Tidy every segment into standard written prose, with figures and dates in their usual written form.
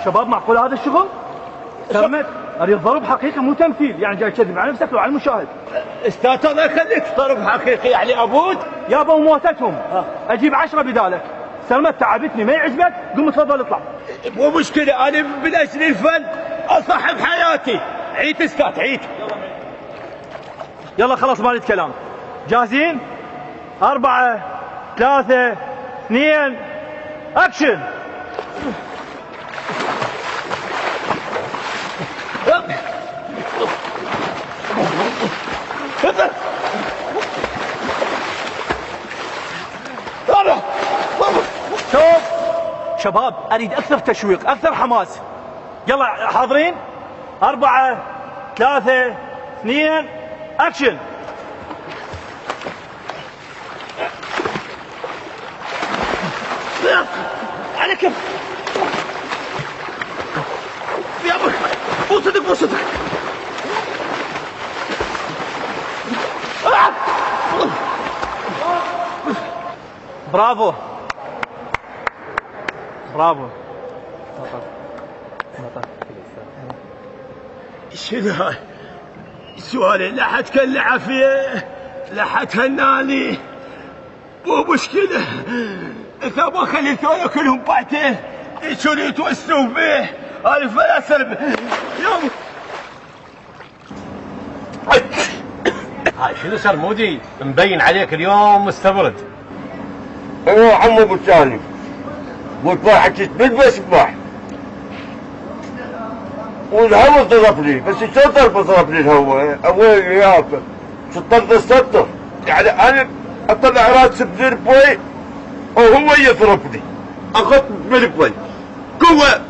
شباب معقول هذا الشغل؟ سلمت اريد ضرب حقيقي مو تمثيل، يعني جاي تكذب على نفسك وعلى المشاهد. استاذ الله يخليك ضرب حقيقي يعني ابود يابا وموتتهم اجيب 10 بدالك. سلمت تعبتني ما يعجبك قم تفضل اطلع. مو مشكله انا من اجل الفن اصاحب حياتي. عيد استاذ عيد. يلا خلاص ما اريد كلام. جاهزين؟ 4 3 2 اكشن. شوف شباب اريد اكثر تشويق اكثر حماس. يلا حاضرين؟ 4 3 2 اكشن. على كيف يا ابوي مو صدق مو صدق. برافو برافو. شنو هاي؟ سؤالي لا حد كل عافية لا حد هناني مو مشكلة. إذا ما خليتونا كلهم بعدين شنو يتوسلون به؟ أنا فلا سلبي يا هاي شنو صار مودي؟ مبين عليك اليوم مستبرد. ايوه عمو ابو سالم قلت واحد تتبلبس بباح والهوا ضرب لي بس شو ضرب لي الهوا؟ اوي ياك شطرت السطر يعني انا اطلع راسي بالبوي وهو يضربني اخذ بالبوي قوة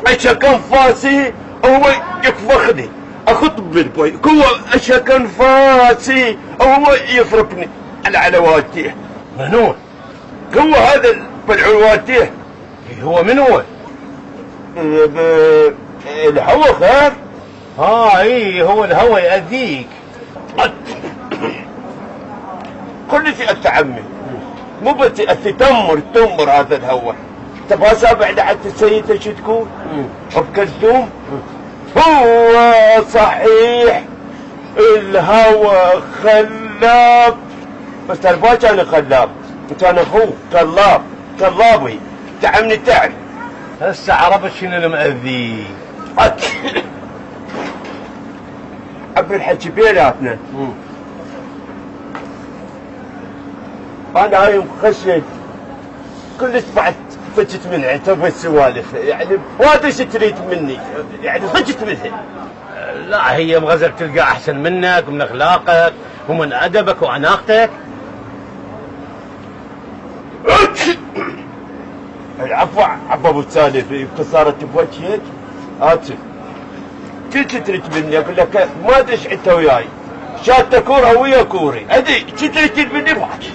اشكن فاسي وهو يطبخني اخذ بالبوي قوة اشكن فاسي وهو يضربني على والديه. منو؟ هو هذا بالعواتيه. هو من هو؟ الهوى خاف. اي هو الهوى يأذيك. كل شيء انت عمي مو بس انت تمر هذا الهوى. تبغى سابع لحد السيدة شو تكون؟ بكلثوم. هو صحيح الهوى خلاب بس ترى ما كان خلاب كان اخوه كلابي تعمني تعرف. هسه عرفت شنو المأذي. عبر الحكي بيناتنا انا هاي مخشد كلش بعد فجت من عتب السوالف يعني ما ادري ايش تريد مني يعني فجت منها. لا هي مغزل تلقى احسن منك ومن اخلاقك ومن ادبك واناقتك. العفو عبا ابو سالف يمكن صارت بوجهك اسف. كنت تريد مني اقول لك ما ادري ايش انت وياي شاتة كورة ويا كوري ادري كنت تريد مني بحكي.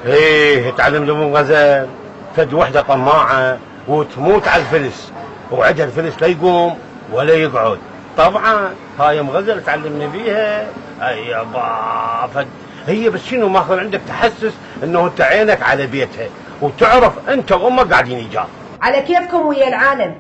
ايه تعلم لمو غزل فد وحده طماعه وتموت على الفلس وعدها الفلس لا يقوم ولا يقعد. طبعا هاي ام غزل تعلمني بيها. اي يابا فد هي بس شنو ماخذ عندك تحسس انه انت عينك على بيتها وتعرف انت وامك قاعدين ايجار. على كيفكم ويا العالم.